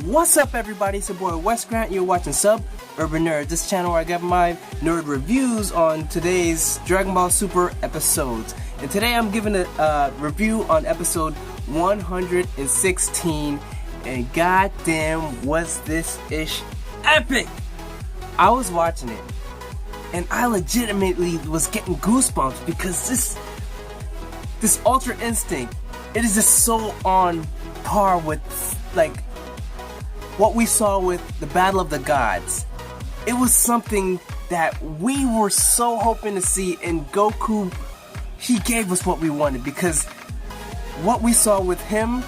What's up, everybody? It's your boy Wes Grant. You're watching Urban Nerd, this channel where I get my nerd reviews on today's Dragon Ball Super episodes. And today I'm giving a review on episode 116. And goddamn, was this ish epic! I was watching it, and I legitimately was getting goosebumps because this Ultra Instinct, it is just so on par with like what we saw with the Battle of the Gods. It was something that we were so hoping to see, and Goku, he gave us what we wanted, because what we saw with him,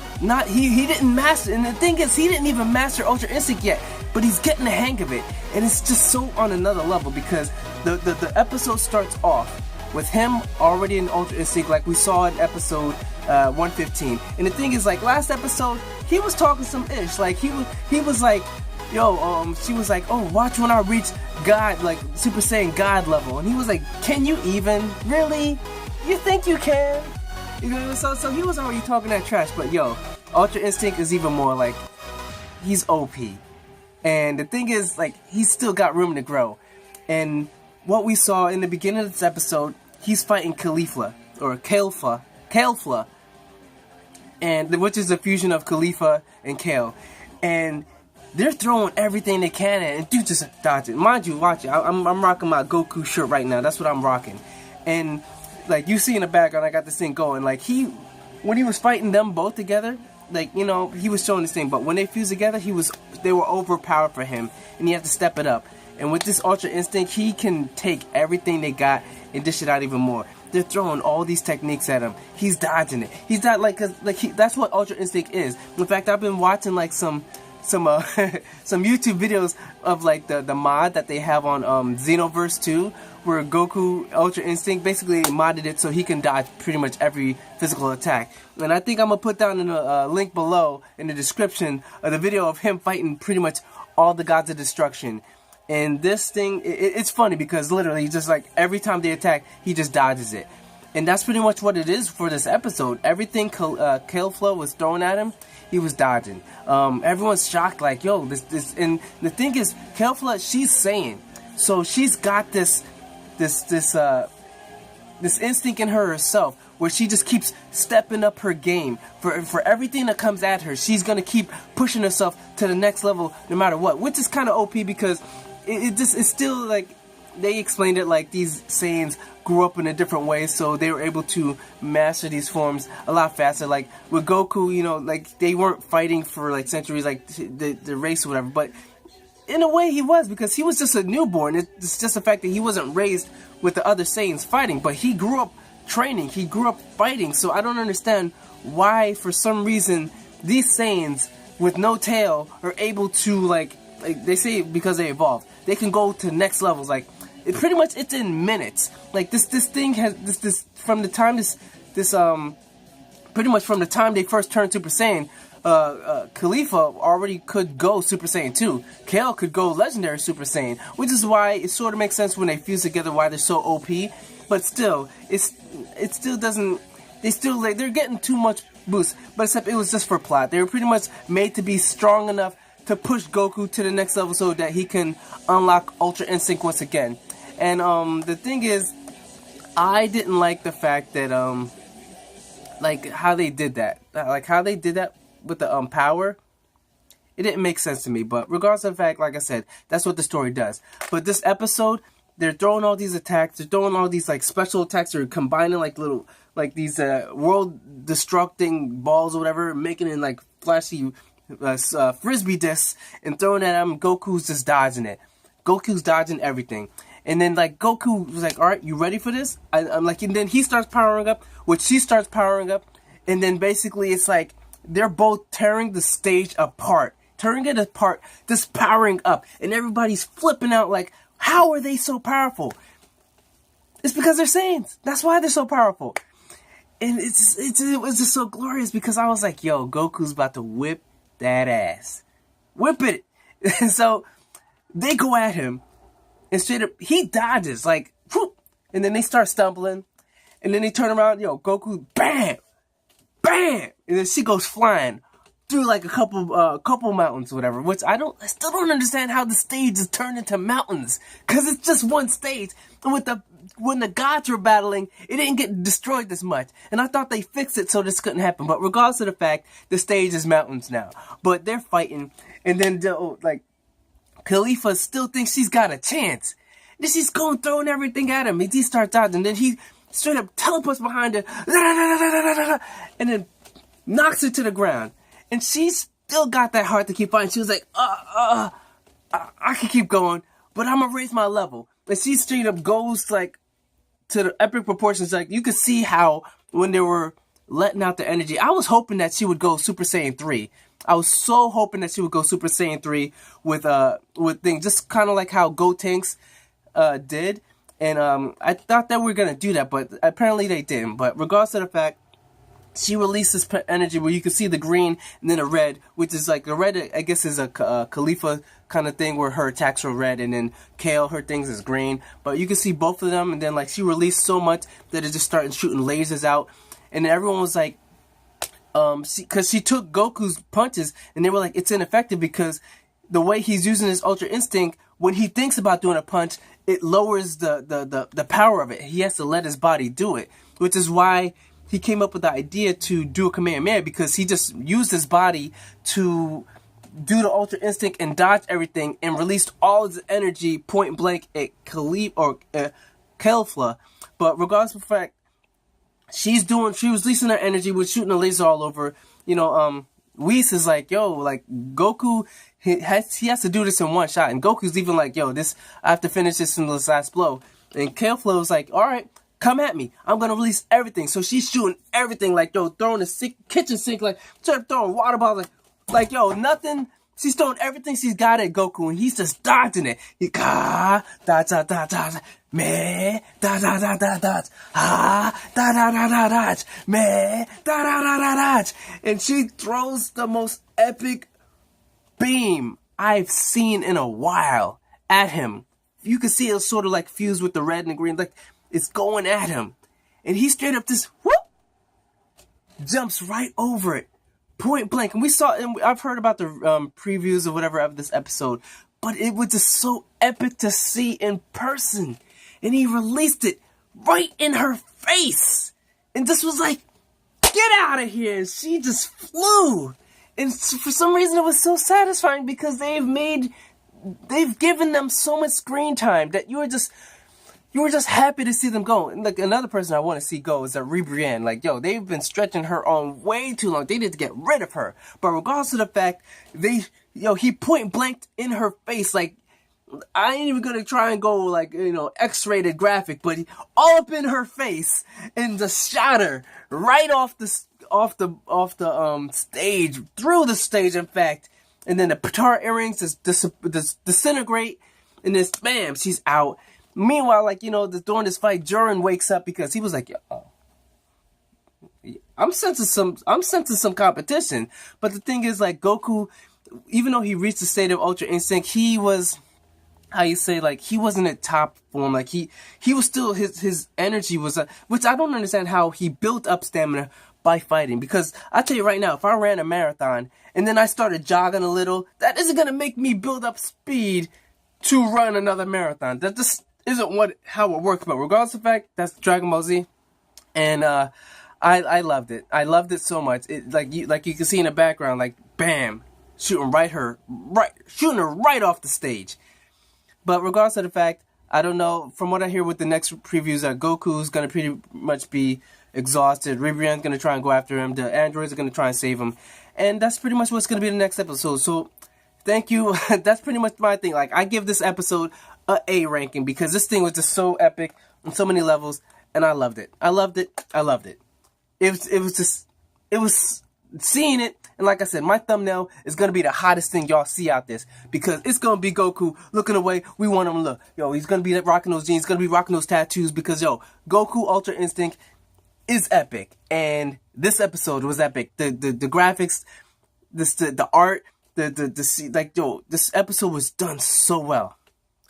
he didn't master, and the thing is, he didn't even master Ultra Instinct yet, but he's getting the hang of it, and it's just so on another level, because the episode starts off with him already in Ultra Instinct, like we saw in episode 115. And the thing is, like, last episode, he was talking some ish. Like, he was like, yo, she was like, oh, watch when I reach God, like, Super Saiyan God level. And he was like, can you even? Really? You think you can? You know, so he was already talking that trash. But, yo, Ultra Instinct is even more, like, he's OP. And the thing is, like, he's still got room to grow. And what we saw in the beginning of this episode, he's fighting Khalifa, or Kalefa, and which is a fusion of Khalifa and Kale, and they're throwing everything they can at it, and dude just dodge it. Mind you, watch it. I'm rocking my Goku shirt right now. That's what I'm rocking, and like you see in the background, I got this thing going. Like when he was fighting them both together, like, you know, he was showing this thing, but when they fused together, they were overpowered for him, and he had to step it up. And with this Ultra Instinct, he can take everything they got and dish it out even more. They're throwing all these techniques at him. He's dodging it. He's not that's what Ultra Instinct is. In fact, I've been watching like some YouTube videos of like the mod that they have on Xenoverse 2, where Goku Ultra Instinct basically modded it so he can dodge pretty much every physical attack. And I think I'm gonna put down in a link below in the description of the video of him fighting pretty much all the gods of destruction. And this thing, it's funny because literally just like every time they attack, he just dodges it. And that's pretty much what it is for this episode. Everything Kalefa was throwing at him, he was dodging. Everyone's shocked, like, yo, this. And the thing is, Kalefa, she's Saiyan, so she's got this instinct in herself, where she just keeps stepping up her game for everything that comes at her. She's gonna keep pushing herself to the next level no matter what, which is kind of OP because it's still like they explained it, like these Saiyans grew up in a different way, so they were able to master these forms a lot faster. Like with Goku, you know, like they weren't fighting for like centuries, like the race or whatever, but in a way he was, because he was just a newborn. It's just the fact that he wasn't raised with the other Saiyans fighting, but he grew up training, he grew up fighting. So I don't understand why, for some reason, these Saiyans with no tail are able to, like they say, because they evolved, they can go to next levels. Like pretty much it's in minutes. Like this thing has this from the time pretty much from the time they first turned Super Saiyan. Khalifa already could go Super Saiyan 2. Kale could go Legendary Super Saiyan, which is why it sort of makes sense when they fuse together why they're so OP. But still, it still doesn't. They're getting too much boost. But except it was just for plot. They were pretty much made to be strong enough to push Goku to the next level so that he can unlock Ultra Instinct once again. And the thing is, I didn't like the fact that like how they did that. Like how they did that with the power, it didn't make sense to me. But regardless of the fact, like I said, that's what the story does. But this episode, they're throwing all these attacks, they're throwing all these like special attacks, they're combining like little, like these world destructing balls or whatever, making it like flashy frisbee discs and throwing at him. Goku's just dodging it. Goku's dodging everything. And then like Goku was like, alright, you ready for this? I'm like, and then he starts powering up, which she starts powering up, and then basically it's like they're both tearing the stage apart, just powering up, and everybody's flipping out like, how are they so powerful? It's because they're Saiyans. That's why they're so powerful. And it was just so glorious because I was like, yo, Goku's about to whip that ass. Whip it. And so they go at him, and straight up, he dodges, like, whoop, and then they start stumbling, and then they turn around, yo, Goku, bam, bam, and then she goes flying through like a couple mountains or whatever, which I still don't understand how the stage is turned into mountains, because it's just one stage. And when the gods were battling, it didn't get destroyed this much, and I thought they fixed it so this couldn't happen. But regardless of the fact, the stage is mountains now. But they're fighting, and then like Khalifa still thinks she's got a chance. Then she's going throwing everything at him. He starts out, and then he straight up teleports behind her, and then knocks her to the ground. And she's still got that heart to keep fighting. She was like, I can keep going, but I'm gonna raise my level. And she straight up goes like to the epic proportions. Like you could see how when they were letting out the energy, I was hoping that she would go Super Saiyan 3. I was so hoping that she would go Super Saiyan 3 with things, just kind of like how Gotenks did. And I thought that we were gonna do that, but apparently they didn't. But regardless of the fact, she releases energy where you can see the green and then a red, which is like the red, I guess, is a Khalifa kind of thing where her attacks are red, and then Kale, her things is green. But you can see both of them, and then like she released so much that it just started shooting lasers out, and then everyone was like, because she took Goku's punches, and they were like, it's ineffective because the way he's using his Ultra Instinct, when he thinks about doing a punch, it lowers the power of it. He has to let his body do it, which is why he came up with the idea to do a Kamehameha, because he just used his body to do the Ultra Instinct and dodge everything and released all his energy point blank at Kelfla. But regardless of the fact, she was releasing her energy with shooting a laser all over. Whis is like, yo, like Goku, he has to do this in one shot. And Goku's even like, yo, I have to finish this in this last blow. And Kelfla was like, all right, come at me. I'm going to release everything. So she's shooting everything, like, yo, throwing the kitchen sink, like, throwing water bottles, like, yo, nothing. She's throwing everything she's got at Goku, and he's just dodging it. He, da, da, da, da, da, me, da, da, da, da, da, da, da, da, da, da, me, da, da, da, da, da. And she throws the most epic beam I've seen in a while at him. You can see it sort of like fused with the red and the green, like, it's going at him. And he straight up just, whoop, jumps right over it. Point blank. And we saw, and I've heard about the previews or whatever of this episode, but it was just so epic to see in person. And he released it right in her face. And this was like, get out of here. And she just flew. And for some reason it was so satisfying, because they've given them so much screen time that you were just happy to see them go. And like another person I want to see go is Ribrianne. Like, yo, they've been stretching her on way too long. They need to get rid of her. But regardless of the fact, he point blanked in her face. Like, I ain't even gonna try and go like, X-rated graphic, but all up in her face and just shot her right off the stage, through the stage, in fact. And then the Patar earrings just disintegrate, and then bam, she's out. Meanwhile, like, during this fight, Jiren wakes up because he was like, yo, I'm sensing some competition. But the thing is, like, Goku, even though he reached the state of Ultra Instinct, he was, he wasn't at top form. Like, he was still, his energy was, which I don't understand how he built up stamina by fighting. Because I tell you right now, if I ran a marathon and then I started jogging a little, that isn't going to make me build up speed to run another marathon. That just isn't how it works. But regardless of the fact, that's Dragon Ball Z, and I loved it. I loved it so much. It like you can see in the background, like bam, shooting her right off the stage. But regardless of the fact, I don't know. From what I hear with the next previews, Goku's gonna pretty much be exhausted. Ribrianne's gonna try and go after him. The androids are gonna try and save him, and that's pretty much what's gonna be the next episode. So, thank you. That's pretty much my thing. Like, I give this episode a A ranking because this thing was just so epic on so many levels, and I loved it. I loved it. It was seeing it, and like I said, my thumbnail is gonna be the hottest thing y'all see out this, because it's gonna be Goku looking away. We want him to look. Yo, he's gonna be rocking those jeans, gonna be rocking those tattoos, because Goku Ultra Instinct is epic, and this episode was epic. The graphics, the art, this episode was done so well.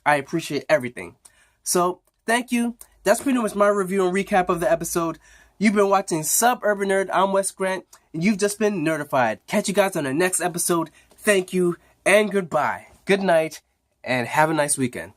I appreciate everything. So, thank you. That's pretty much my review and recap of the episode. You've been watching Suburban Nerd. I'm Wes Grant, and you've just been nerdified. Catch you guys on the next episode. Thank you, and goodbye. Good night, and have a nice weekend.